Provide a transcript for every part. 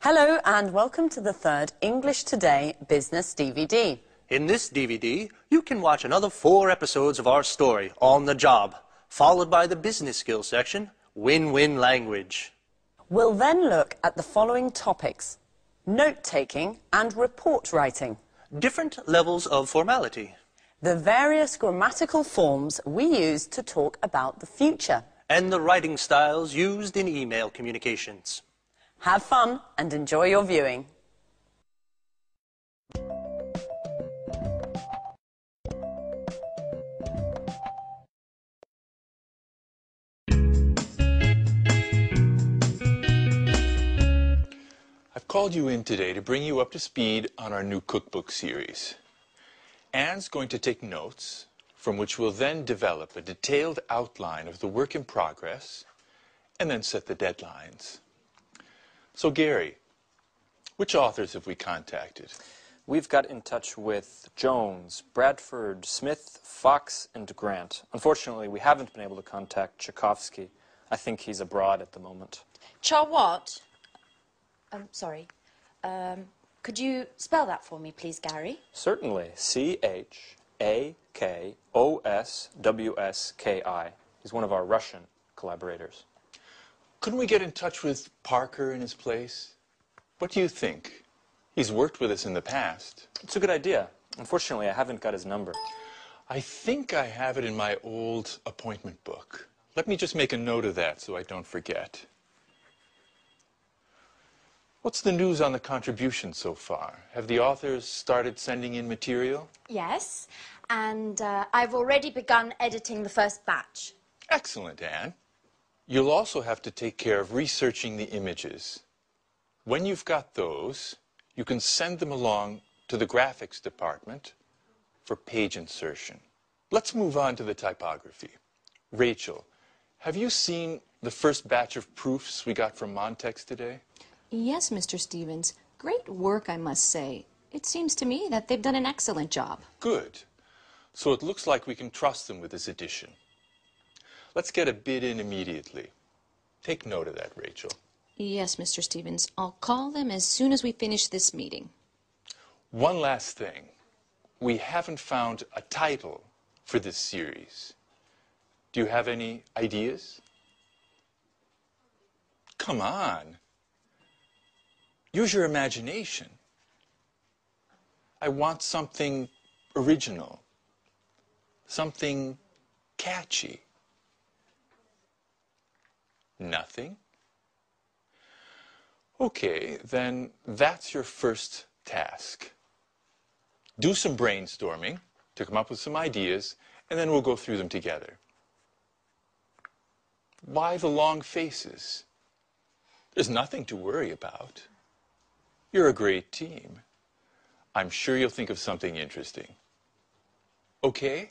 Hello and welcome to the third English Today Business DVD. In this DVD, you can watch another 4 episodes of our story, On the Job, followed by the business skills section, Win-Win Language. We'll then look at the following topics: note-taking and report writing, Different levels of formality, the various grammatical forms we use to talk about the future. and the writing styles used in email communications. Have fun and enjoy your viewing. I've called you in today to bring you up to speed on our new cookbook series. Anne's going to take notes, from which we'll then develop a detailed outline of the work in progress, and then set the deadlines. So Gary, which authors have we contacted? We've got in touch with Jones, Bradford, Smith, Fox, and Grant. Unfortunately, we haven't been able to contact Tchaikovsky. I think he's abroad at the moment. What? Sorry. Could you spell that for me, please, Gary? Certainly. C-H-A-K-O-S-W-S-K-I. He's one of our Russian collaborators. Couldn't we get in touch with Parker in his place? What do you think? He's worked with us in the past. It's a good idea. Unfortunately, I haven't got his number. I think I have it in my old appointment book. Let me just make a note of that so I don't forget. What's the news on the contribution so far? Have the authors started sending in material? Yes, and I've already begun editing the first batch. Excellent, Anne. You'll also have to take care of researching the images. When you've got those, you can send them along to the graphics department for page insertion. Let's move on to the typography. Rachel, have you seen the first batch of proofs we got from Montex today? Yes, Mr. Stevens. Great work, I must say. It seems to me that they've done an excellent job. Good. So it looks like we can trust them with this edition. Let's get a bid in immediately. Take note of that, Rachel. Yes, Mr. Stevens. I'll call them as soon as we finish this meeting. One last thing. We haven't found a title for this series. Do you have any ideas? Come on. Use your imagination. I want something original, something catchy. Nothing? Okay, then that's your first task. Do some brainstorming to come up with some ideas, and then we'll go through them together. Why the long faces? There's nothing to worry about. You're a great team. I'm sure you'll think of something interesting. Okay?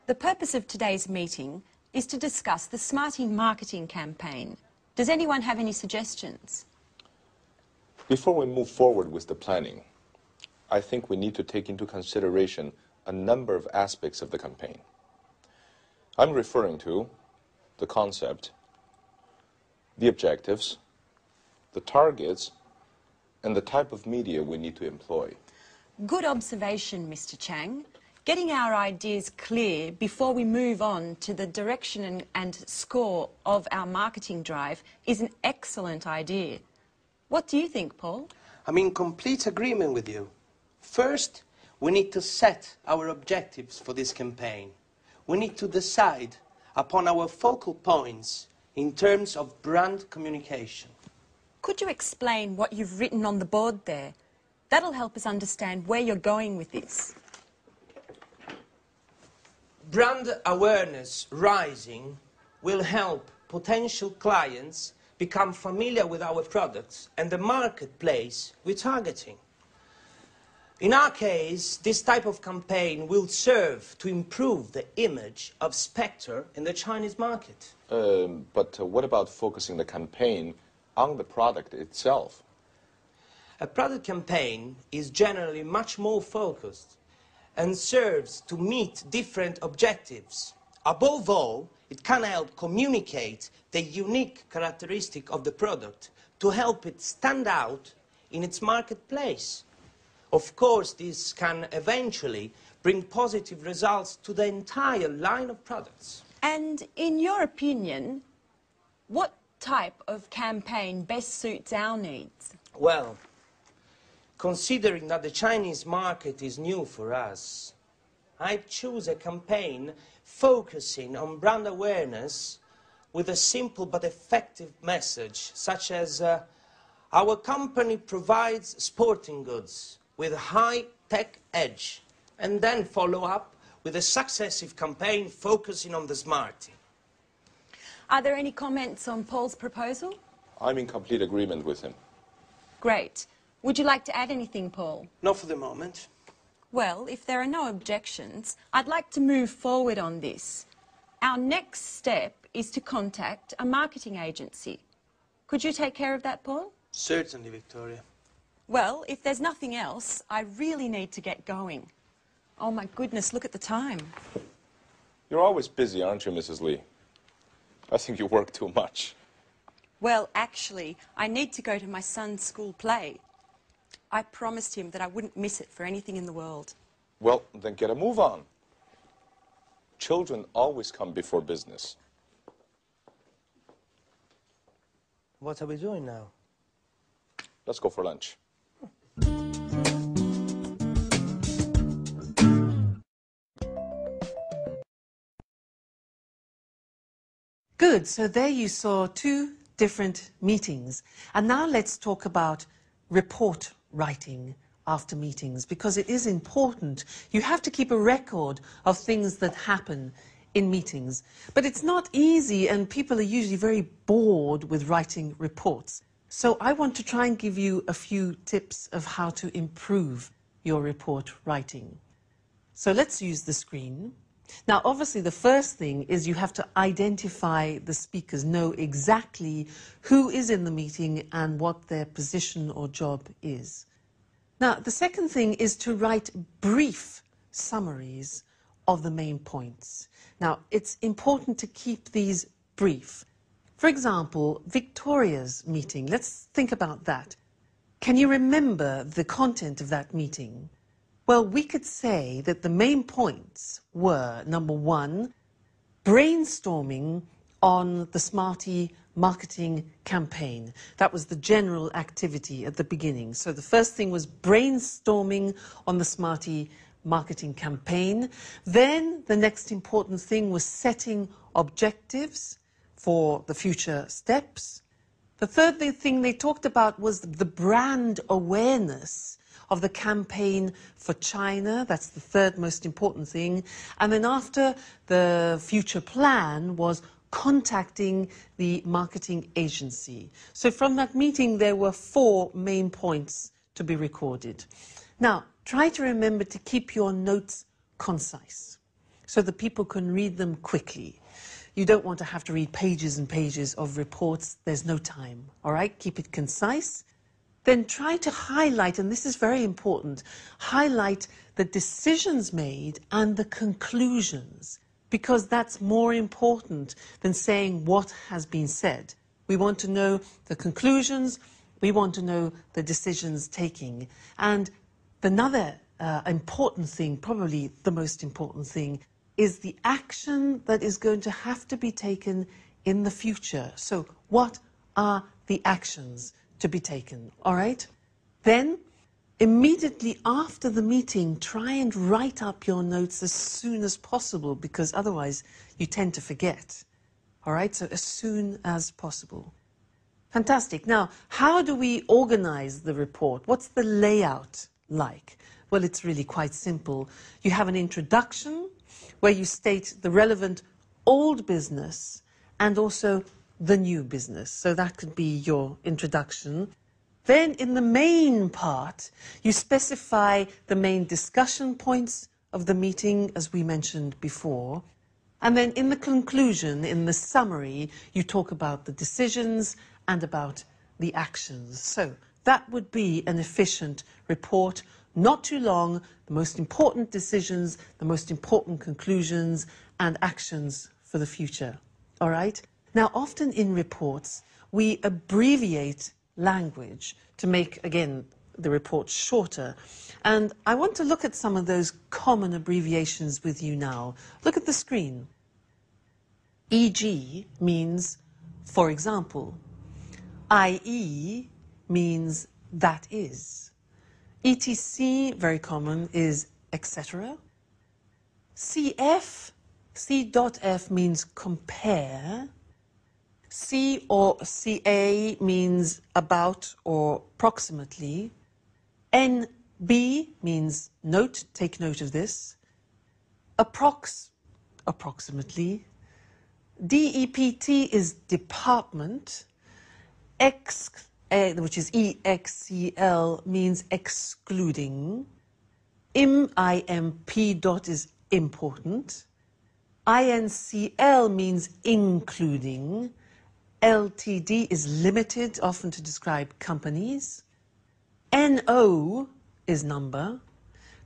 The purpose of today's meeting is to discuss the Smarty marketing campaign. Does anyone have any suggestions? Before we move forward with the planning, I think we need to take into consideration a number of aspects of the campaign. I'm referring to the concept, the objectives, the targets, and the type of media we need to employ. Good observation, Mr. Chang. Getting our ideas clear before we move on to the direction and score of our marketing drive is an excellent idea. What do you think, Paul? I'm in complete agreement with you. First, we need to set our objectives for this campaign. We need to decide upon our focal points in terms of brand communication. Could you explain what you've written on the board there? That'll help us understand where you're going with this. Brand awareness rising will help potential clients become familiar with our products and the marketplace we're targeting. In our case, this type of campaign will serve to improve the image of Spectre in the Chinese market. But what about focusing the campaign on the product itself? A product campaign is generally much more focused and serves to meet different objectives. Above all, it can help communicate the unique characteristic of the product to help it stand out in its marketplace. Of course, this can eventually bring positive results to the entire line of products. And in your opinion, what type of campaign best suits our needs? Well, considering that the Chinese market is new for us, I'd choose a campaign focusing on brand awareness with a simple but effective message, such as our company provides sporting goods with a high-tech edge, and then follow up with a successive campaign focusing on the Smarty. Are there any comments on Paul's proposal? I'm in complete agreement with him. Great. Would you like to add anything, Paul? Not for the moment. Well, if there are no objections, I'd like to move forward on this. Our next step is to contact a marketing agency. Could you take care of that, Paul? Certainly, Victoria. Well, if there's nothing else, I really need to get going. Oh, my goodness, look at the time. You're always busy, aren't you, Mrs. Lee? I think you work too much. Well, actually, I need to go to my son's school play. I promised him that I wouldn't miss it for anything in the world. Well, then get a move on. Children always come before business. What are we doing now? Let's go for lunch. Good, so there you saw two different meetings. And now let's talk about report writing after meetings, because it is important. You have to keep a record of things that happen in meetings. But it's not easy, and people are usually very bored with writing reports. So I want to try and give you a few tips of how to improve your report writing. So let's use the screen. Now, obviously, the first thing is you have to identify the speakers, know exactly who is in the meeting and what their position or job is. Now, the second thing is to write brief summaries of the main points. Now, it's important to keep these brief. For example, Victoria's meeting. Let's think about that. Can you remember the content of that meeting? Well, we could say that the main points were, number one, brainstorming on the Smarty marketing campaign. That was the general activity at the beginning. So the first thing was brainstorming on the Smarty marketing campaign. Then the next important thing was setting objectives for the future steps. The third thing they talked about was the brand awareness of the campaign for China. That's the third most important thing. And then after, the future plan was contacting the marketing agency. So from that meeting, there were 4 main points to be recorded. Now, try to remember to keep your notes concise so that people can read them quickly. You don't want to have to read pages and pages of reports. There's no time, all right? Keep it concise. Then try to highlight, and this is very important, highlight the decisions made and the conclusions, because that's more important than saying what has been said. We want to know the conclusions, we want to know the decisions taking. And another important thing, probably the most important thing, is the action that is going to have to be taken in the future. So what are the actions to be taken, all right? Then, immediately after the meeting, try and write up your notes as soon as possible, because otherwise you tend to forget, all right? So as soon as possible. Fantastic. Now, how do we organize the report? What's the layout like? Well, it's really quite simple. You have an introduction where you state the relevant old business and also the new business. So that could be your introduction. Then in the main part, you specify the main discussion points of the meeting, as we mentioned before. And then in the conclusion, in the summary, you talk about the decisions and about the actions. So That would be an efficient report, not too long, the most important decisions, the most important conclusions and actions for the future. All right? Now, often in reports, we abbreviate language to make, again, the report shorter. And I want to look at some of those common abbreviations with you now. Look at the screen. E.g. means, for example. I.e. means that is. ETC, very common, is etc. CF, C.F means compare. C or CA means about or approximately. NB means note, take note of this. Approximately. DEPT is department. Which is EXCL, means excluding. IMP dot is important. INCL means including. LTD is limited, often to describe companies. NO is number.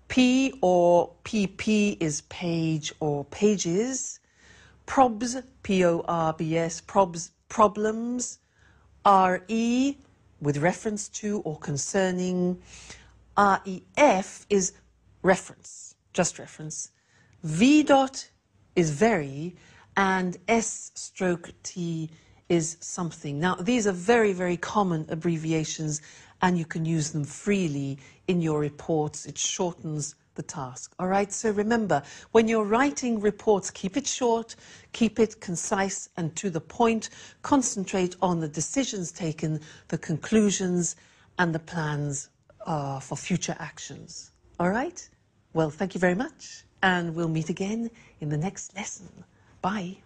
P or PP is page or pages. PROBS, P-O-R-B-S, PROBS, problems. RE, with reference to or concerning. REF is reference, just reference. V dot is very, and S/T is something. Now, these are very, very common abbreviations, and you can use them freely in your reports. It shortens the task. All right, so remember, when you're writing reports, keep it short, keep it concise and to the point. Concentrate on the decisions taken, the conclusions, and the plans for future actions. All right? Well, thank you very much, and we'll meet again in the next lesson. Bye.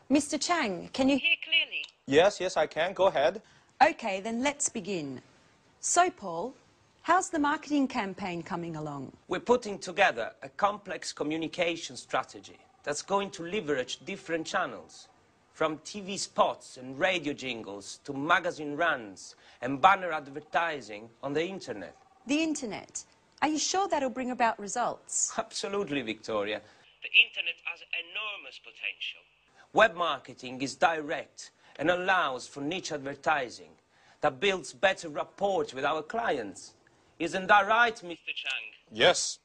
Mr. Chang, can you hear clearly? Yes, I can. Go ahead. Okay, then let's begin. So, Paul, how's the marketing campaign coming along? We're putting together a complex communication strategy that's going to leverage different channels, from TV spots and radio jingles to magazine runs and banner advertising on the internet. The internet? Are you sure that'll bring about results? Absolutely, Victoria. The internet has enormous potential. Web marketing is direct and allows for niche advertising that builds better rapport with our clients. Isn't that right, Mr. Chang? Yes,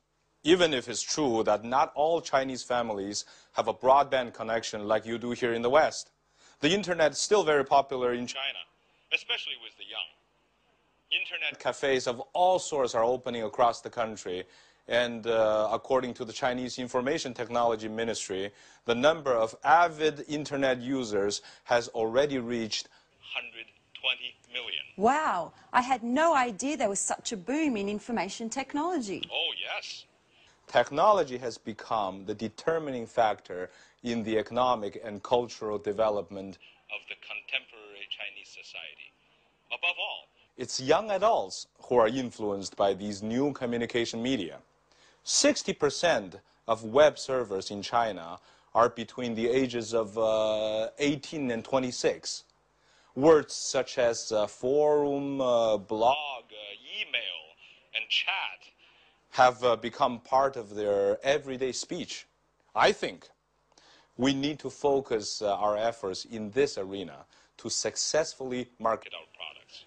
even if it's true that not all Chinese families have a broadband connection like you do here in the West. The internet is still very popular in China, especially with the young. Internet cafes of all sorts are opening across the country. And according to the Chinese Information Technology Ministry, the number of avid internet users has already reached 120 million. Wow, I had no idea there was such a boom in information technology. Oh, yes. Technology has become the determining factor in the economic and cultural development of the contemporary Chinese society. Above all, it's young adults who are influenced by these new communication media. 60% of web servers in China are between the ages of 18 and 26. Words such as forum, blog, email, and chat have become part of their everyday speech. I think we need to focus our efforts in this arena to successfully market our products.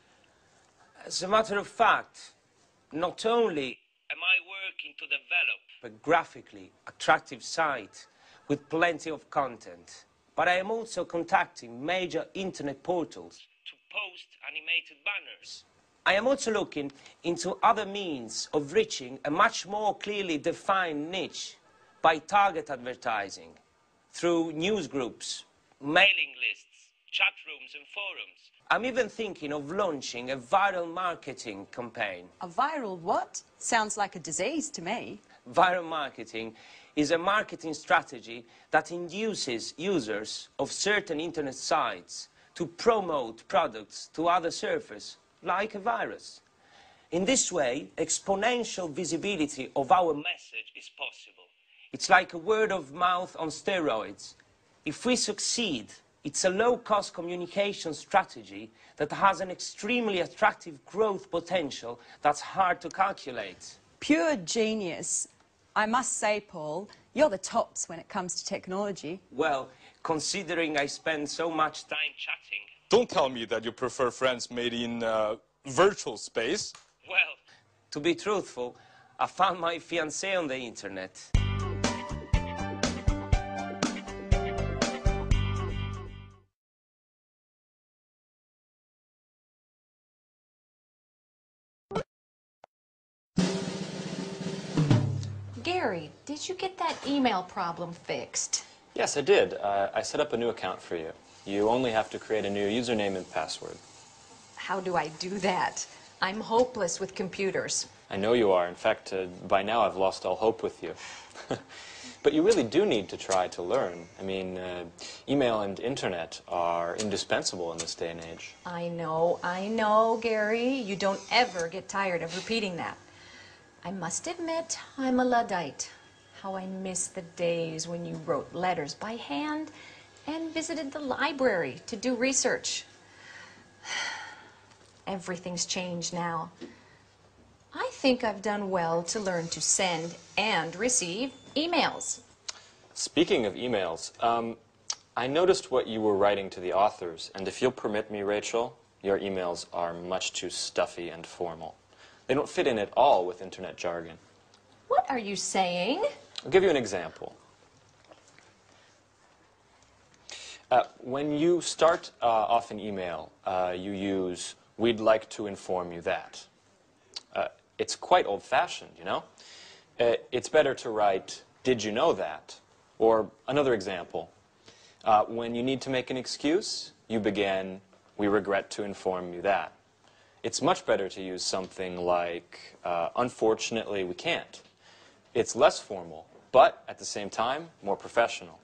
As a matter of fact, not only am I working to develop a graphically attractive site with plenty of content, but I am also contacting major internet portals to post animated banners. I am also looking into other means of reaching a much more clearly defined niche by target advertising through news groups, mailing lists, chat rooms and forums. I'm even thinking of launching a viral marketing campaign. A viral what? Sounds like a disease to me. Viral marketing is a marketing strategy that induces users of certain internet sites to promote products to other surfers, like a virus. In this way, exponential visibility of our message is possible. It's like a word of mouth on steroids. If we succeed, it's a low-cost communication strategy that has an extremely attractive growth potential that's hard to calculate. Pure genius. I must say, Paul, you're the tops when it comes to technology. Well, considering I spend so much time chatting. Don't tell me that you prefer friends made in virtual space. Well, to be truthful, I found my fiancée on the internet. Gary, did you get that email problem fixed? Yes, I did. I set up a new account for you. You only have to create a new username and password. How do I do that? I'm hopeless with computers. I know you are. In fact, by now I've lost all hope with you. But you really do need to try to learn. I mean, email and internet are indispensable in this day and age. I know, Gary. You don't ever get tired of repeating that. I must admit, I'm a Luddite. How I miss the days when you wrote letters by hand and visited the library to do research. Everything's changed now. I think I've done well to learn to send and receive emails. Speaking of emails, I noticed what you were writing to the authors, and if you'll permit me, Rachel, your emails are much too stuffy and formal. They don't fit in at all with internet jargon. What are you saying? I'll give you an example. When you start off an email, you use, "We'd like to inform you that." It's quite old-fashioned, you know? It's better to write, "Did you know that?" Or another example, when you need to make an excuse, you begin, "We regret to inform you that." It's much better to use something like, "Unfortunately, we can't." It's less formal, but at the same time, more professional.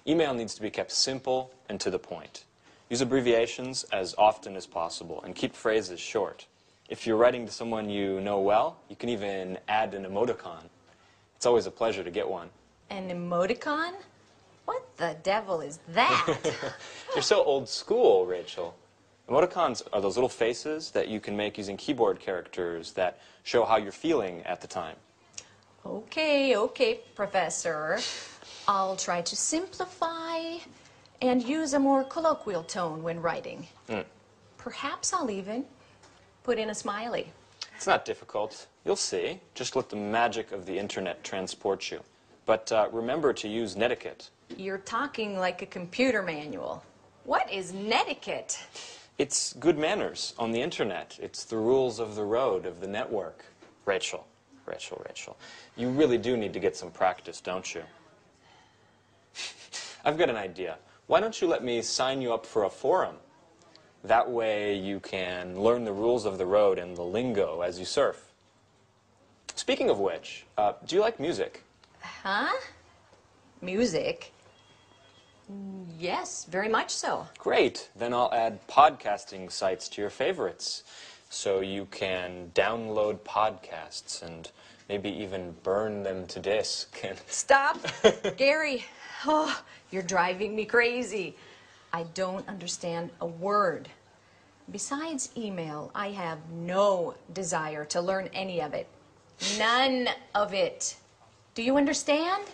Email needs to be kept simple and to the point. Use abbreviations as often as possible and keep phrases short. If you're writing to someone you know well, you can even add an emoticon. It's always a pleasure to get one. An emoticon? What the devil is that? You're so old school, Rachel. Emoticons are those little faces that you can make using keyboard characters that show how you're feeling at the time. Okay, Professor. I'll try to simplify and use a more colloquial tone when writing. Perhaps I'll even put in a smiley. It's not difficult. You'll see. Just let the magic of the internet transport you. But remember to use netiquette. You're talking like a computer manual. What is netiquette? It's good manners on the internet. It's the rules of the road, of the network. Rachel. You really do need to get some practice, don't you? I've got an idea. Why don't you let me sign you up for a forum? That way you can learn the rules of the road and the lingo as you surf. Speaking of which, do you like music? Huh? Music? Yes, very much so. Great. Then I'll add podcasting sites to your favorites. So you can download podcasts and maybe even burn them to disk. Stop! Gary, oh, you're driving me crazy. I don't understand a word. Besides email, I have no desire to learn any of it. None of it. Do you understand?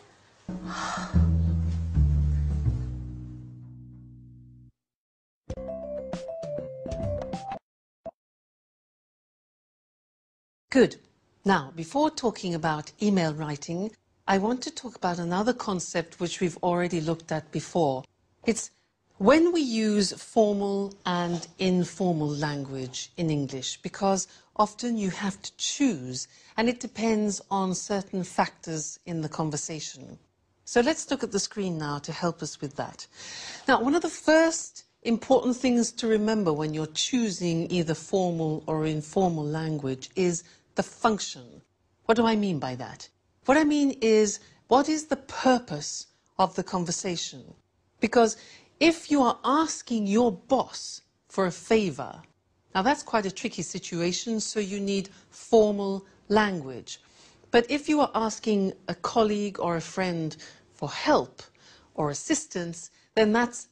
Good. Now, before talking about email writing, I want to talk about another concept which we've already looked at before. It's when we use formal and informal language in English, because often you have to choose, and it depends on certain factors in the conversation. So let's look at the screen now to help us with that. Now, one of the first important things to remember when you're choosing either formal or informal language is the function. What do I mean by that? What I mean is, what is the purpose of the conversation? Because if you are asking your boss for a favor, Now that's quite a tricky situation, so you need formal language. But if you are asking a colleague or a friend for help or assistance, then that's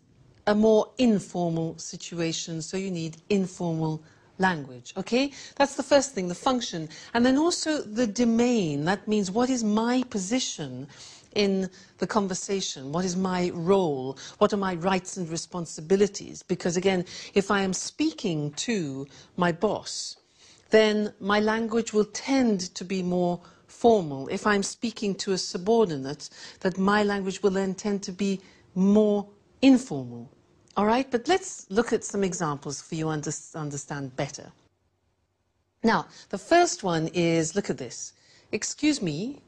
a more informal situation, so you need informal language, okay? That's the first thing, the function. And then also the domain. That means what is my position in the conversation? What is my role? What are my rights and responsibilities? Because again, if I am speaking to my boss, then my language will tend to be more formal. If I'm speaking to a subordinate, that my language will then tend to be more informal. All right, but let's look at some examples for you to understand better. Now, the first one is, look at this. Excuse me,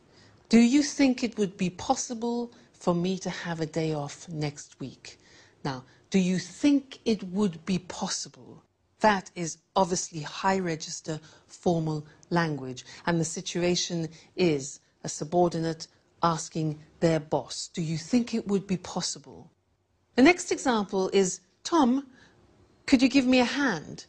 do you think it would be possible for me to have a day off next week? Now, do you think it would be possible? That is obviously high register formal language. And the situation is a subordinate asking their boss, do you think it would be possible? The next example is, Tom, could you give me a hand?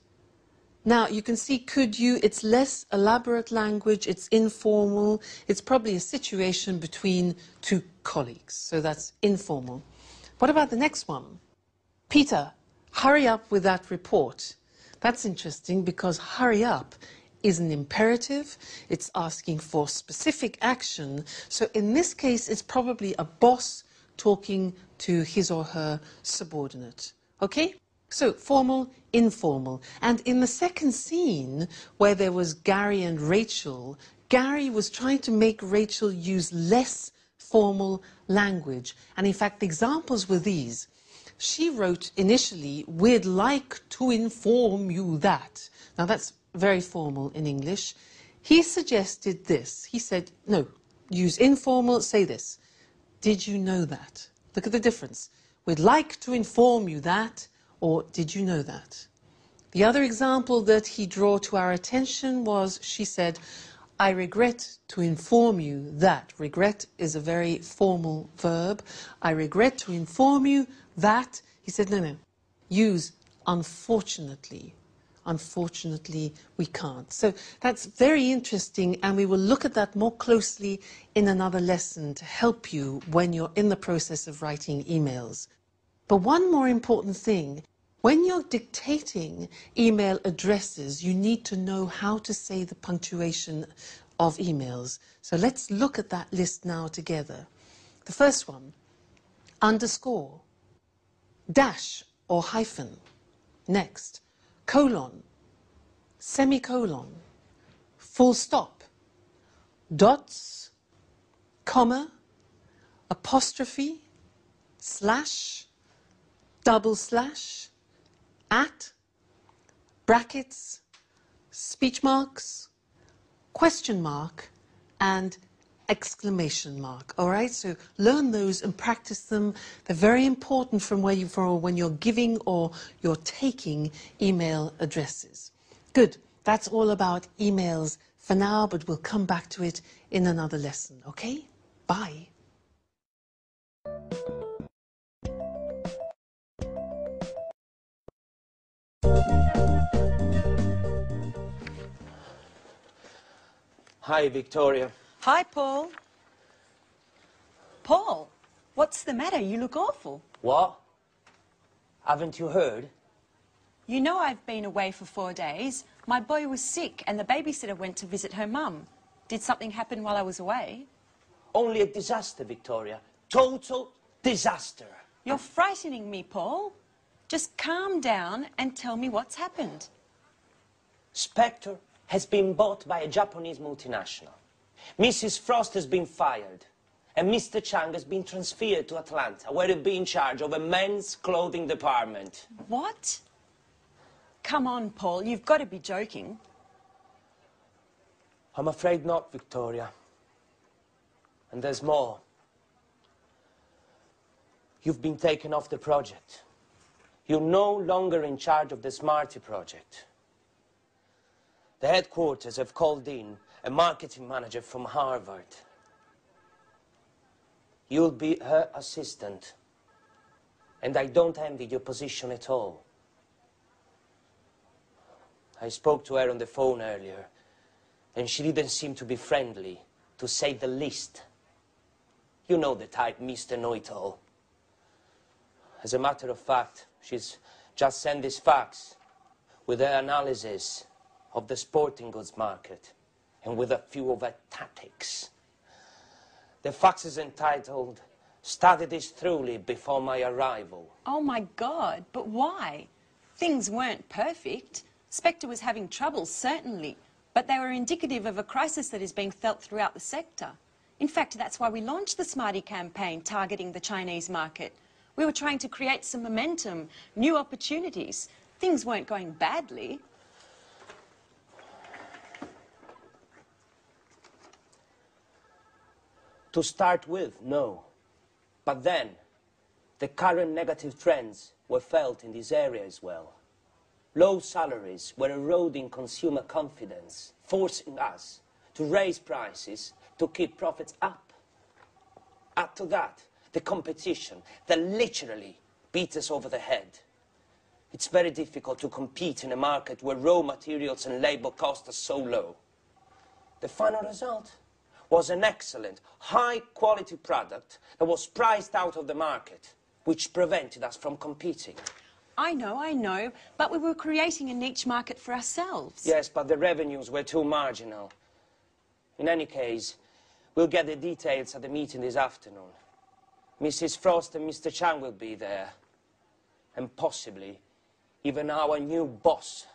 Now, you can see could you, it's less elaborate language, it's informal, it's probably a situation between two colleagues, so that's informal. What about the next one? Peter, hurry up with that report. That's interesting because hurry up is an imperative, it's asking for specific action, so in this case it's probably a boss talking to his or her subordinate. Okay? So, formal, informal. And in the second scene, where there was Gary and Rachel, Gary was trying to make Rachel use less formal language. And in fact, the examples were these. She wrote initially, we'd like to inform you that. Now, that's very formal in English. He suggested this. He said, no, use informal, say this. Did you know that? Look at the difference. We'd like to inform you that, or did you know that? The other example that he drew to our attention was, she said, I regret to inform you that. Regret is a very formal verb. I regret to inform you that. He said, no, no. Use unfortunately. Unfortunately, we can't. So that's very interesting, and we will look at that more closely in another lesson to help you when you're in the process of writing emails. But one more important thing, when you're dictating email addresses, you need to know how to say the punctuation of emails. So let's look at that list now together. The first one, underscore, dash or hyphen. Next, colon, semicolon, full stop, dots, comma, apostrophe, slash, double slash, at, brackets, speech marks, question mark, and exclamation mark. All right, so learn those and practice them. They're very important from when you're giving or you're taking email addresses. Good. That's all about emails for now, but we'll come back to it in another lesson. Okay? Bye. Hi, Victoria. Hi, Paul. Paul, what's the matter? You look awful. What? Haven't you heard? You know I've been away for 4 days. My boy was sick and the babysitter went to visit her mum. Did something happen while I was away? Only a disaster, Victoria. Total disaster. You're frightening me, Paul. Just calm down and tell me what's happened. Spectre has been bought by a Japanese multinational. Mrs. Frost has been fired. And Mr. Chang has been transferred to Atlanta, where he'll be in charge of a men's clothing department. What? Come on, Paul, you've got to be joking. I'm afraid not, Victoria. And there's more. You've been taken off the project. You're no longer in charge of the Smarty project. The headquarters have called in a marketing manager from Harvard. You'll be her assistant. And I don't envy your position at all. I spoke to her on the phone earlier, and she didn't seem to be friendly, to say the least. You know the type, Mr. Know-it-all. As a matter of fact, she's just sent this fax with her analysis of the sporting goods market and with a few of her tactics. The fax is entitled, "Studied this thoroughly before my arrival." Oh my God, but why? Things weren't perfect. Spectre was having trouble, certainly, but they were indicative of a crisis that is being felt throughout the sector. In fact, that's why we launched the Smarty campaign targeting the Chinese market. We were trying to create some momentum, new opportunities. Things weren't going badly. To start with, no. But then, the current negative trends were felt in this area as well. Low salaries were eroding consumer confidence, forcing us to raise prices to keep profits up. Add to that, the competition that literally beat us over the head. It's very difficult to compete in a market where raw materials and labor costs are so low. The final result was an excellent, high-quality product that was priced out of the market, which prevented us from competing. I know, but we were creating a niche market for ourselves. Yes, but the revenues were too marginal. In any case, we'll get the details at the meeting this afternoon. Mrs. Frost and Mr. Chang will be there. And possibly even our new boss,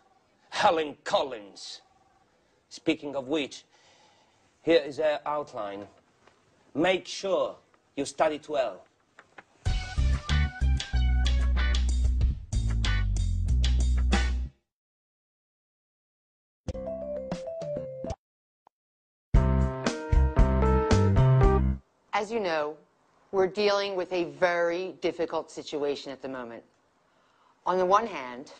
Helen Collins. Speaking of which, here is her outline. Make sure you study it well. As you know, we're dealing with a very difficult situation at the moment. On the one hand,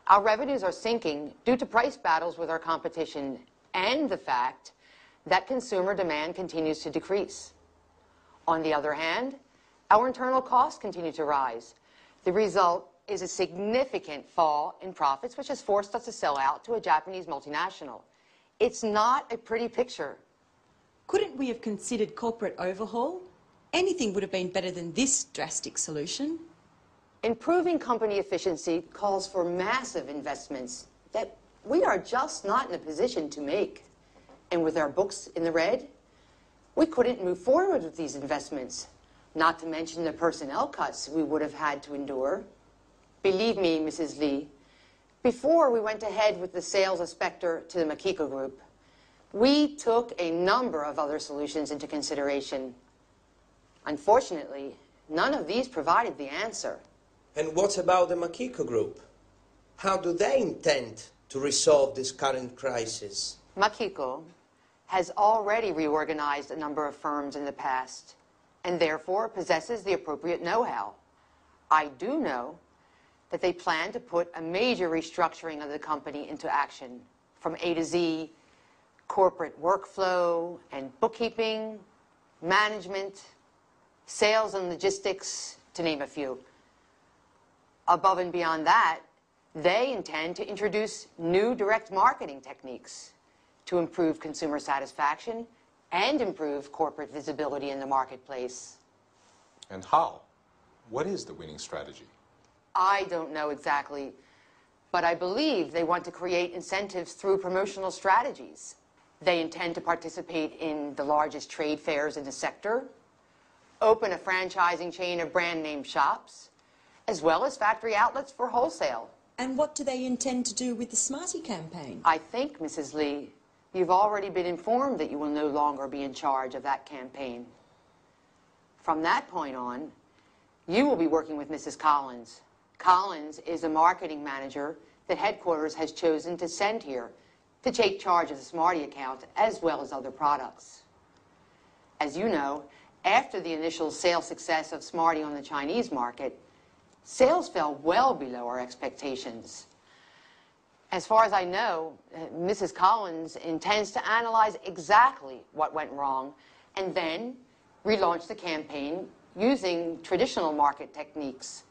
our revenues are sinking due to price battles with our competition and the fact that consumer demand continues to decrease. On the other hand, our internal costs continue to rise. The result is a significant fall in profits, which has forced us to sell out to a Japanese multinational. It's not a pretty picture. Couldn't we have considered corporate overhaul? Anything would have been better than this drastic solution. Improving company efficiency calls for massive investments that we are just not in a position to make. And with our books in the red, we couldn't move forward with these investments, not to mention the personnel cuts we would have had to endure. Believe me, Mrs. Lee, before we went ahead with the sales of Spectre to the Makiko Group, we took a number of other solutions into consideration. Unfortunately, none of these provided the answer. And what about the Makiko Group? How do they intend to resolve this current crisis? Makiko has already reorganized a number of firms in the past and therefore possesses the appropriate know-how. I do know that they plan to put a major restructuring of the company into action, from A to Z, corporate workflow and bookkeeping, management, sales and logistics, to name a few. Above and beyond that, they intend to introduce new direct marketing techniques to improve consumer satisfaction and improve corporate visibility in the marketplace. And how? What is the winning strategy? I don't know exactly, but I believe they want to create incentives through promotional strategies. They intend to participate in the largest trade fairs in the sector, open a franchising chain of brand name shops, as well as factory outlets for wholesale. And what do they intend to do with the Smarty campaign? I think, Mrs. Lee, you've already been informed that you will no longer be in charge of that campaign. From that point on, you will be working with Mrs. Collins. Collins is a marketing manager that headquarters has chosen to send here to take charge of the Smarty account as well as other products. As you know, after the initial sales success of Smarty on the Chinese market, sales fell well below our expectations. As far as I know, Mrs. Collins intends to analyze exactly what went wrong and then relaunch the campaign using traditional market techniques.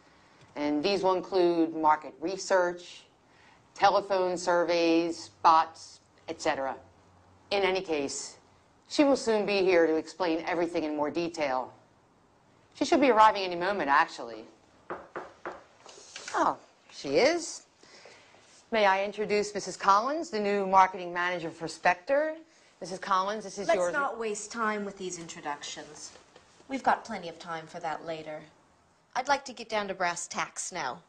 And these will include market research, telephone surveys, bots, etc. In any case, she will soon be here to explain everything in more detail. She should be arriving any moment, actually. Oh, she is. May I introduce Mrs. Collins, the new marketing manager for Spectre? Mrs. Collins, this is yours. Let's not waste time with these introductions. We've got plenty of time for that later. I'd like to get down to brass tacks now.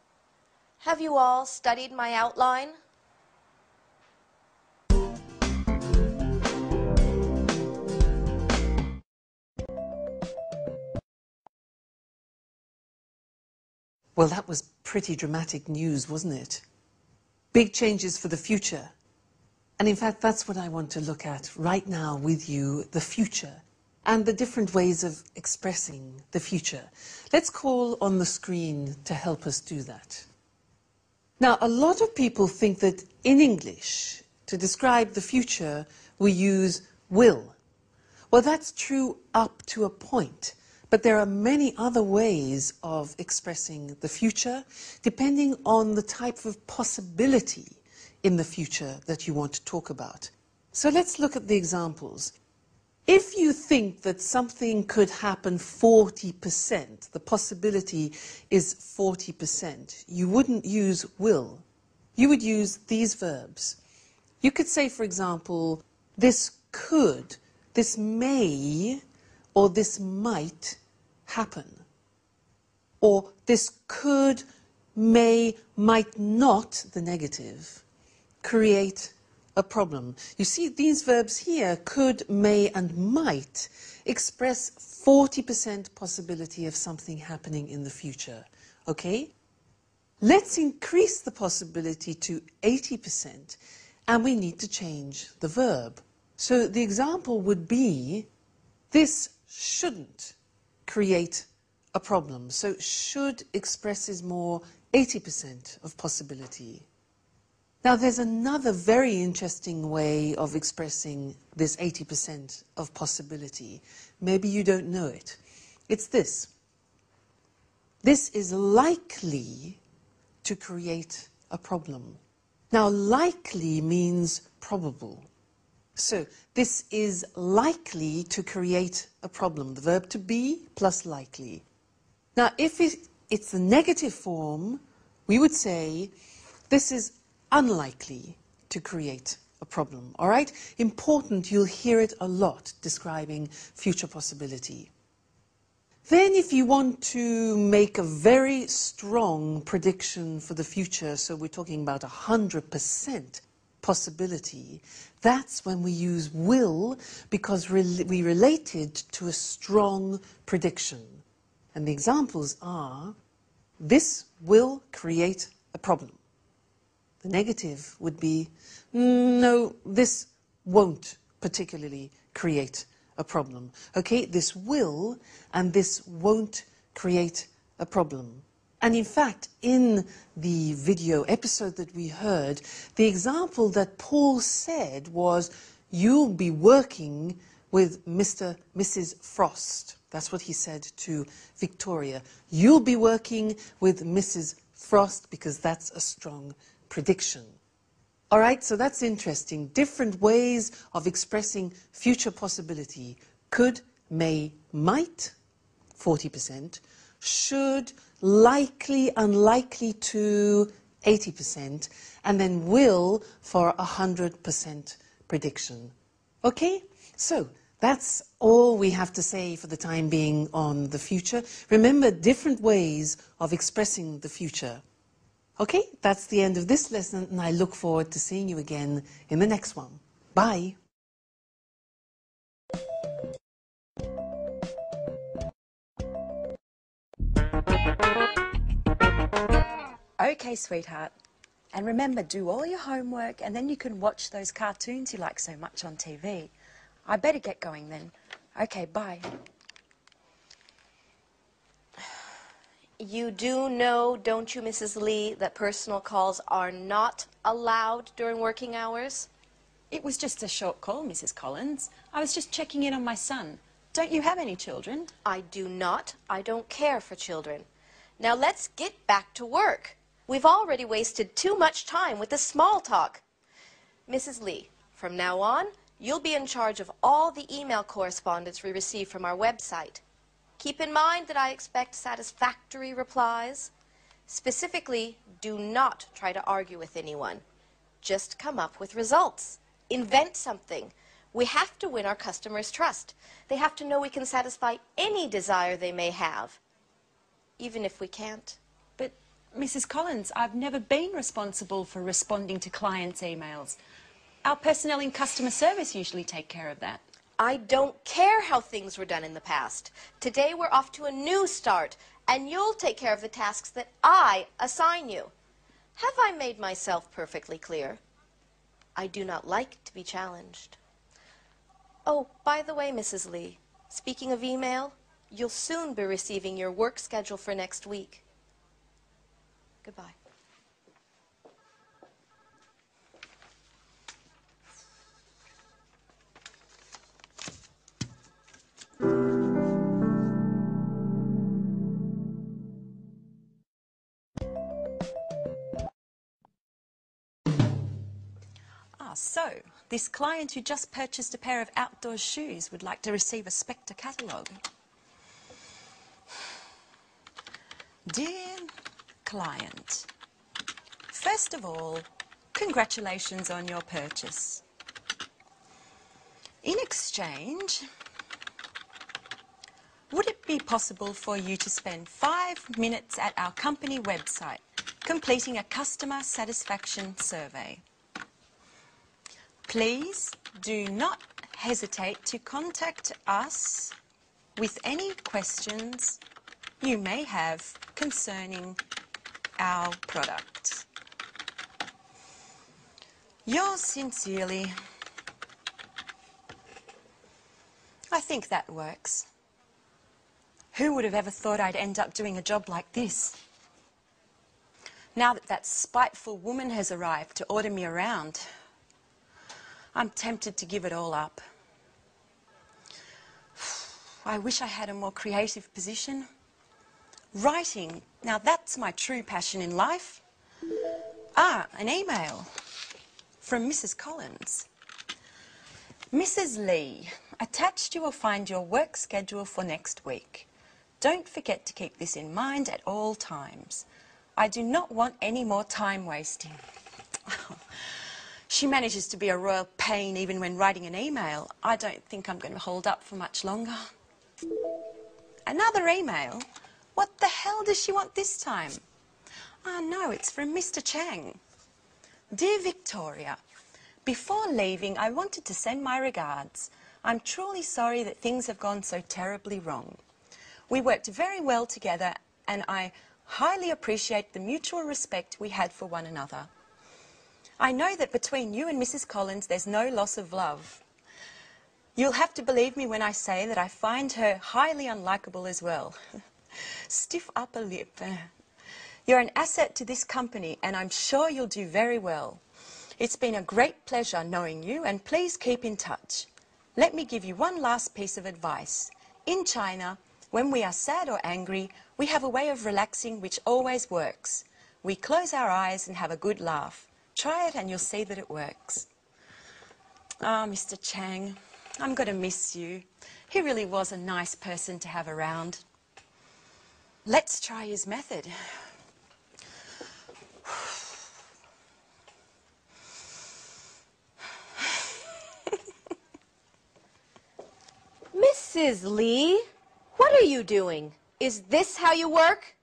Have you all studied my outline? Well, that was pretty dramatic news, wasn't it? Big changes for the future. And in fact, that's what I want to look at right now with you, the future, and the different ways of expressing the future. Let's call on the screen to help us do that. Now, a lot of people think that in English, to describe the future, we use will. Well, that's true up to a point. But there are many other ways of expressing the future, depending on the type of possibility in the future that you want to talk about. So let's look at the examples. If you think that something could happen 40%, the possibility is 40%, you wouldn't use will. You would use these verbs. You could say, for example, this could, this may, or this might happen. Or this could, may, might not, the negative, create a problem. You see, these verbs here, could, may, and might, express 40% possibility of something happening in the future. Okay? Let's increase the possibility to 80%, and we need to change the verb. So the example would be, this shouldn't create a problem. So should expresses more 80% of possibility. Now there's another very interesting way of expressing this 80% of possibility. Maybe you don't know it. It's this. This is likely to create a problem. Now likely means probable. So this is likely to create a problem. The verb to be plus likely. Now if it's the negative form, we would say this is unlikely to create a problem. All right? Important, you'll hear it a lot describing future possibility. Then if you want to make a very strong prediction for the future, so we're talking about 100% possibility, that's when we use will, because we relate it to a strong prediction. And the examples are, this will create a problem. The negative would be, no, this won't particularly create a problem. Okay, this will and this won't create a problem. And in fact, in the video episode that we heard, the example that Paul said was, you'll be working with Mrs. Frost. That's what he said to Victoria. You'll be working with Mrs. Frost because that's a strong prediction. All right, so that's interesting. Different ways of expressing future possibility. Could, may, might, 40%. Should, likely, unlikely to, 80%. And then will for 100% prediction. Okay, so that's all we have to say for the time being on the future. Remember, different ways of expressing the future. Okay, that's the end of this lesson, and I look forward to seeing you again in the next one. Bye. Okay, sweetheart. And remember, do all your homework, and then you can watch those cartoons you like so much on TV. I better get going then. Okay, bye. You do know, don't you, Mrs. Lee, that personal calls are not allowed during working hours? It was just a short call, Mrs. Collins. I was just checking in on my son. Don't you have any children? I do not. I don't care for children. Now let's get back to work. We've already wasted too much time with the small talk. Mrs. Lee, from now on, you'll be in charge of all the email correspondence we receive from our website. Keep in mind that I expect satisfactory replies. Specifically, do not try to argue with anyone. Just come up with results. Invent something. We have to win our customers' trust. They have to know we can satisfy any desire they may have, even if we can't. But, Mrs. Collins, I've never been responsible for responding to clients' emails. Our personnel in customer service usually take care of that. I don't care how things were done in the past. Today we're off to a new start, and you'll take care of the tasks that I assign you. Have I made myself perfectly clear? I do not like to be challenged. Oh, by the way, Mrs. Lee, speaking of email, you'll soon be receiving your work schedule for next week. Goodbye. So, this client who just purchased a pair of outdoor shoes would like to receive a Spectre catalogue. Dear client, first of all, congratulations on your purchase. In exchange, would it be possible for you to spend 5 minutes at our company website completing a customer satisfaction survey? Please do not hesitate to contact us with any questions you may have concerning our product. Yours sincerely. I think that works. Who would have ever thought I'd end up doing a job like this? Now that that spiteful woman has arrived to order me around, I'm tempted to give it all up. I wish I had a more creative position. Writing, now that's my true passion in life. Ah, an email from Mrs. Collins. Mrs. Lee, attached you will find your work schedule for next week. Don't forget to keep this in mind at all times. I do not want any more time wasting. She manages to be a royal pain even when writing an email. I don't think I'm going to hold up for much longer. Another email? What the hell does she want this time? Ah, no, it's from Mr. Chang. Dear Victoria, before leaving, I wanted to send my regards. I'm truly sorry that things have gone so terribly wrong. We worked very well together, and I highly appreciate the mutual respect we had for one another. I know that between you and Mrs. Collins there's no loss of love. You'll have to believe me when I say that I find her highly unlikable as well. Stiff upper lip. You're an asset to this company and I'm sure you'll do very well. It's been a great pleasure knowing you and please keep in touch. Let me give you one last piece of advice. In China, when we are sad or angry, we have a way of relaxing which always works. We close our eyes and have a good laugh. Try it and you'll see that it works. Ah, Mr. Chang, I'm going to miss you. He really was a nice person to have around. Let's try his method. Mrs. Lee, what are you doing? Is this how you work?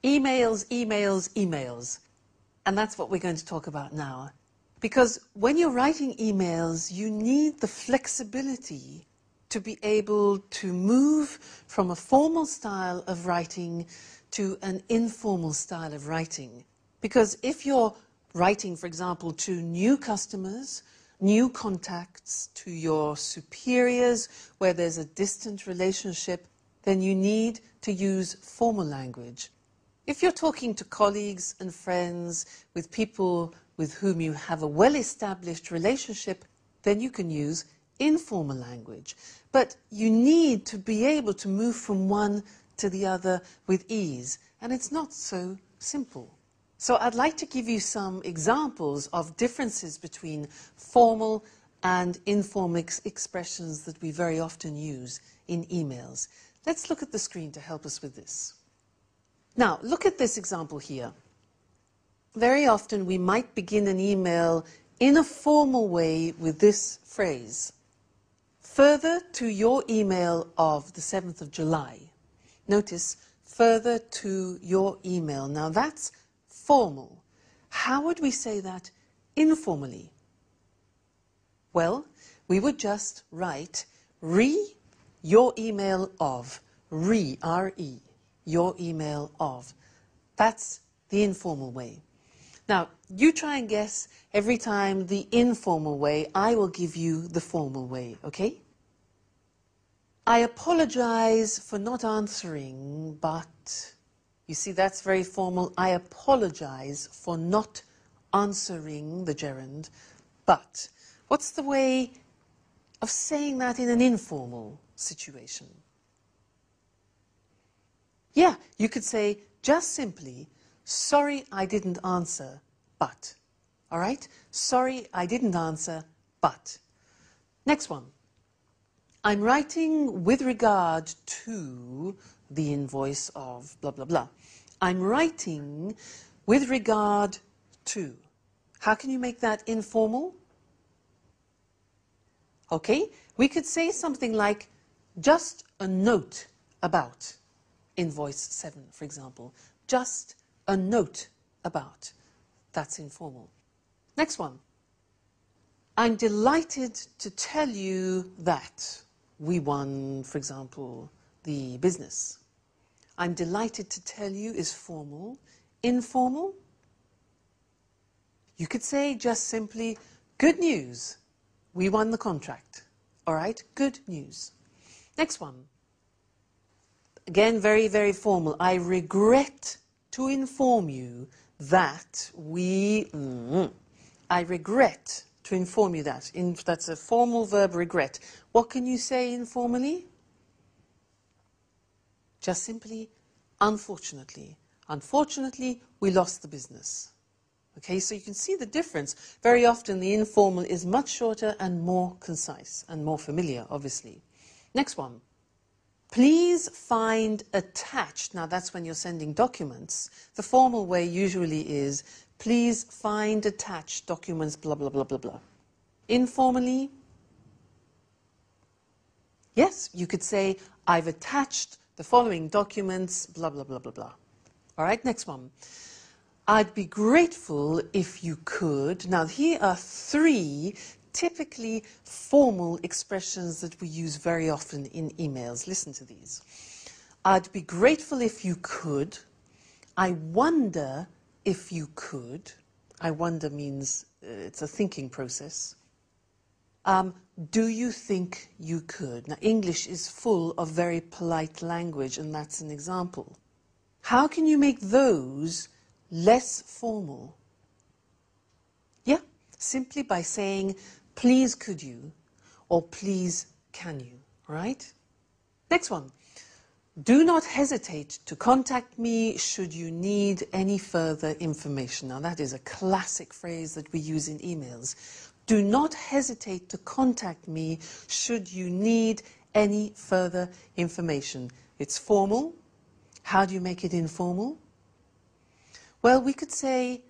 Emails, emails, emails. And that's what we're going to talk about now. Because when you're writing emails, you need the flexibility to be able to move from a formal style of writing to an informal style of writing. Because if you're writing, for example, to new customers, new contacts, to your superiors, where there's a distant relationship, then you need to use formal language. If you're talking to colleagues and friends, with people with whom you have a well-established relationship, then you can use informal language. But you need to be able to move from one to the other with ease, and it's not so simple. So I'd like to give you some examples of differences between formal and informal expressions that we very often use in emails. Let's look at the screen to help us with this. Now, look at this example here. Very often we might begin an email in a formal way with this phrase. Further to your email of the 7th of July. Notice, further to your email. Now that's formal. How would we say that informally? Well, we would just write your email of. R-E, your email of. That's the informal way. Now, you try and guess every time the informal way. I will give you the formal way, okay? I apologize for not answering, but... You see, that's very formal. I apologize for not answering the gerund, but... What's the way of saying that in an informal situation? Yeah, you could say just simply, sorry I didn't answer, but. All right? Sorry I didn't answer, but. Next one. I'm writing with regard to the invoice of blah, blah, blah. I'm writing with regard to. How can you make that informal? Okay, we could say something like, just a note about invoice 7, for example. Just a note about. That's informal. Next one. I'm delighted to tell you that we won, for example, the business. I'm delighted to tell you is formal. Informal? You could say just simply, good news. We won the contract. All right? Good news. Next one. Again, very, very formal. I regret to inform you that we... I regret to inform you that. That's a formal verb, regret. What can you say informally? Just simply, unfortunately. Unfortunately, we lost the business. Okay, so you can see the difference. Very often the informal is much shorter and more concise and more familiar, obviously. Next one. Please find attached. Now that's when you're sending documents. The formal way usually is, please find attached documents, blah, blah, blah, blah, blah. Informally, yes, you could say, I've attached the following documents, blah, blah, blah, blah, blah. All right, next one. I'd be grateful if you could. Now, here are 3 typically formal expressions that we use very often in emails. Listen to these. I'd be grateful if you could. I wonder if you could. I wonder means it's a thinking process. Do you think you could? Now, English is full of very polite language, and that's an example. How can you make those less formal? Yeah, simply by saying, please could you, or please can you, right? Next one. Do not hesitate to contact me should you need any further information. Now that is a classic phrase that we use in emails. Do not hesitate to contact me should you need any further information. It's formal. How do you make it informal? Well, we could say,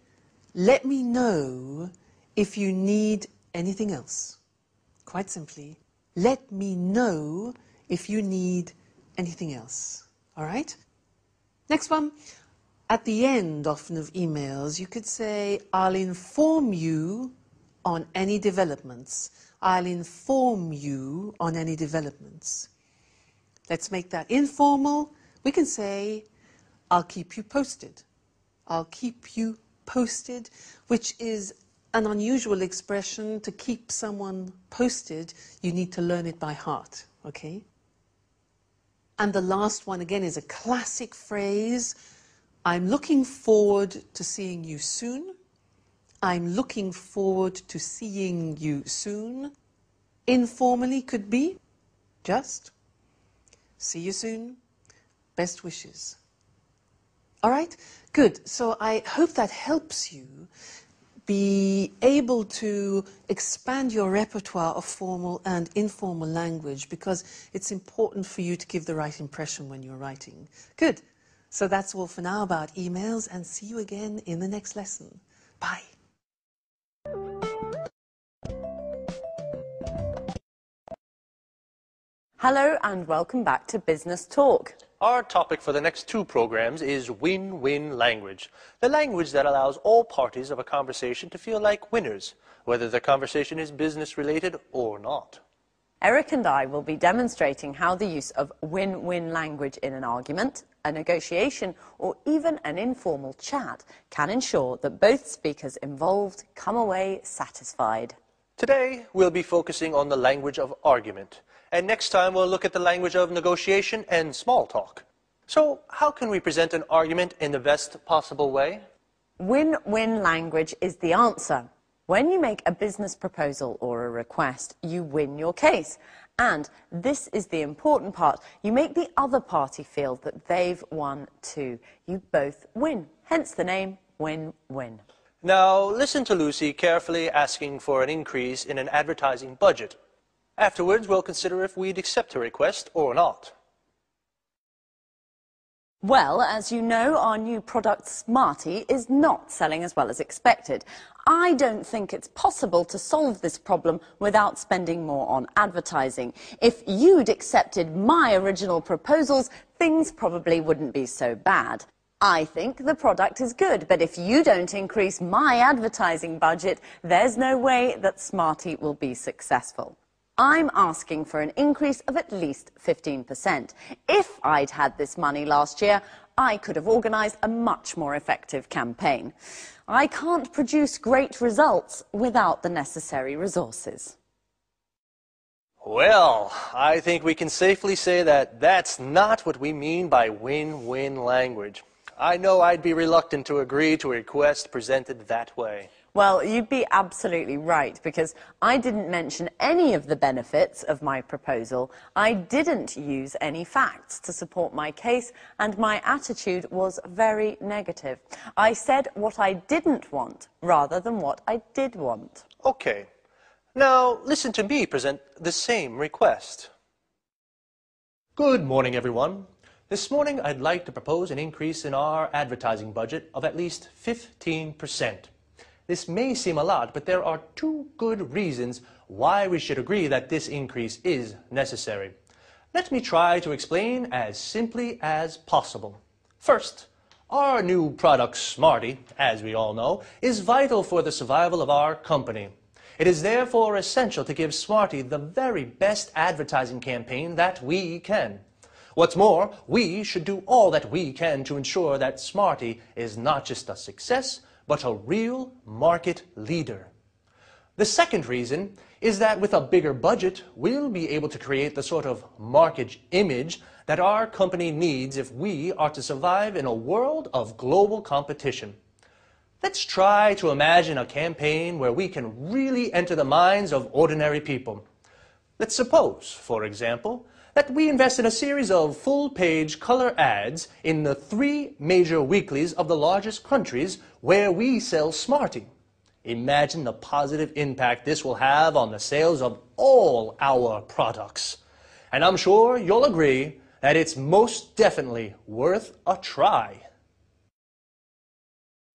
let me know if you need anything else. Quite simply, let me know if you need anything else. All right? Next one. At the end, often, of emails, you could say, I'll inform you on any developments. I'll inform you on any developments. Let's make that informal. We can say, I'll keep you posted. I'll keep you posted, which is an unusual expression. To keep someone posted, you need to learn it by heart, okay? And the last one, again, is a classic phrase. I'm looking forward to seeing you soon. I'm looking forward to seeing you soon. Informally could be just see you soon. Best wishes. All right? Good. So I hope that helps you be able to expand your repertoire of formal and informal language, because it's important for you to give the right impression when you're writing. Good. So that's all for now about emails, and see you again in the next lesson. Bye. Hello and welcome back to Business Talk. Our topic for the next 2 programs is win-win language, the language that allows all parties of a conversation to feel like winners, whether the conversation is business-related or not. Eric and I will be demonstrating how the use of win-win language in an argument, a negotiation, or even an informal chat can ensure that both speakers involved come away satisfied. Today, we'll be focusing on the language of argument. And next time, we'll look at the language of negotiation and small talk. So, how can we present an argument in the best possible way? Win-win language is the answer. When you make a business proposal or a request, you win your case. And this is the important part. You make the other party feel that they've won too. You both win. Hence the name win-win. Now, listen to Lucy carefully asking for an increase in an advertising budget. Afterwards, we'll consider if we'd accept her request or not. Well, as you know, our new product Smarty is not selling as well as expected. I don't think it's possible to solve this problem without spending more on advertising. If you'd accepted my original proposals, things probably wouldn't be so bad. I think the product is good, but if you don't increase my advertising budget, there's no way that Smarty will be successful. I'm asking for an increase of at least 15%. If I'd had this money last year, I could have organised a much more effective campaign. I can't produce great results without the necessary resources. Well, I think we can safely say that that's not what we mean by win-win language. I know I'd be reluctant to agree to a request presented that way. Well, you'd be absolutely right, because I didn't mention any of the benefits of my proposal. I didn't use any facts to support my case, and my attitude was very negative. I said what I didn't want, rather than what I did want. Okay. Now, listen to me present the same request. Good morning, everyone. This morning, I'd like to propose an increase in our advertising budget of at least 15%. This may seem a lot, but there are 2 good reasons why we should agree that this increase is necessary. Let me try to explain as simply as possible. First, our new product, Smarty, as we all know, is vital for the survival of our company. It is therefore essential to give Smarty the very best advertising campaign that we can. What's more, we should do all that we can to ensure that Smarty is not just a success, but a real market leader. The second reason is that with a bigger budget, we'll be able to create the sort of market image that our company needs if we are to survive in a world of global competition. Let's try to imagine a campaign where we can really enter the minds of ordinary people. Let's suppose, for example, that we invest in a series of full-page color ads in the 3 major weeklies of the largest countries where we sell Smarty. Imagine the positive impact this will have on the sales of all our products. And I'm sure you'll agree that it's most definitely worth a try.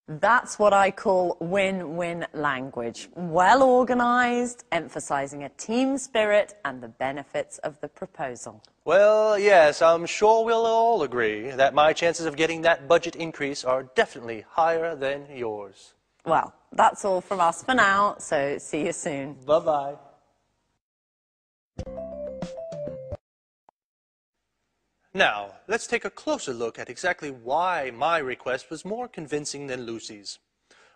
That's what I call win-win language. Well organised, emphasising a team spirit and the benefits of the proposal. Well, yes, I'm sure we'll all agree that my chances of getting that budget increase are definitely higher than yours. Well, that's all from us for now, so see you soon. Bye-bye. Now, let's take a closer look at exactly why my request was more convincing than Lucy's.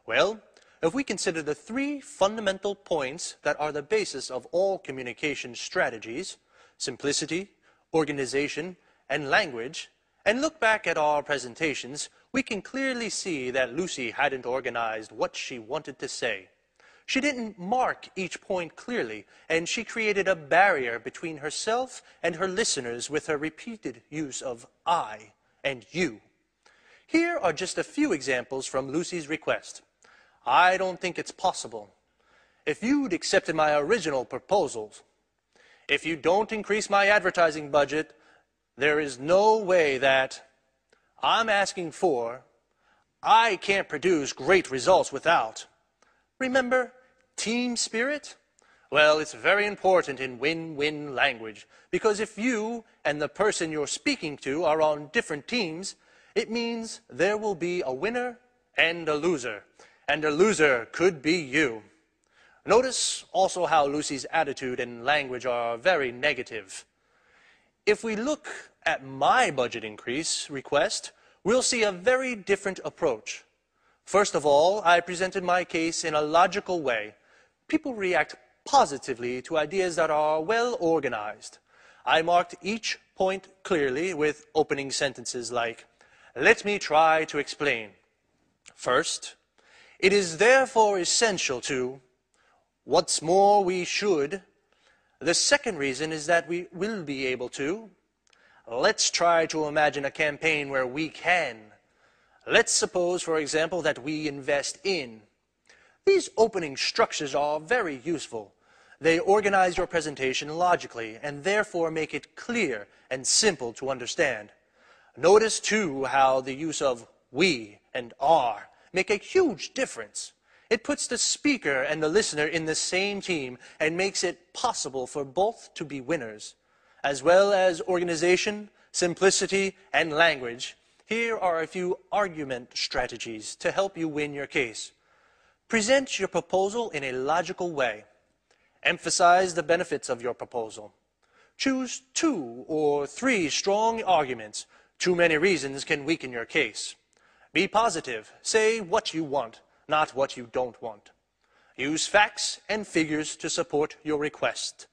Well, if we consider the 3 fundamental points that are the basis of all communication strategies, simplicity, organization, and language, and look back at our presentations, we can clearly see that Lucy hadn't organized what she wanted to say. She didn't mark each point clearly, and she created a barrier between herself and her listeners with her repeated use of I and you. Here are just a few examples from Lucy's request. I don't think it's possible. If you'd accepted my original proposals, if you don't increase my advertising budget, there is no way that I'm asking for, I can't produce great results without. Remember, team spirit? Well, it's very important in win-win language, because if you and the person you're speaking to are on different teams, it means there will be a winner and a loser could be you. Notice also how Lucy's attitude and language are very negative. If we look at my budget increase request, we'll see a very different approach. First of all, I presented my case in a logical way. People react positively to ideas that are well organized. I marked each point clearly with opening sentences like, "Let me try to explain. First, it is therefore essential to, what's more, we should. The second reason is that we will be able to. Let's try to imagine a campaign where we can. Let's suppose, for example, that we invest in." These opening structures are very useful. They organize your presentation logically and therefore make it clear and simple to understand. Notice, too, how the use of we and are make a huge difference. It puts the speaker and the listener in the same team and makes it possible for both to be winners. As well as organization, simplicity, and language, here are a few argument strategies to help you win your case. Present your proposal in a logical way. Emphasize the benefits of your proposal. Choose 2 or 3 strong arguments. Too many reasons can weaken your case. Be positive. Say what you want, not what you don't want. Use facts and figures to support your request.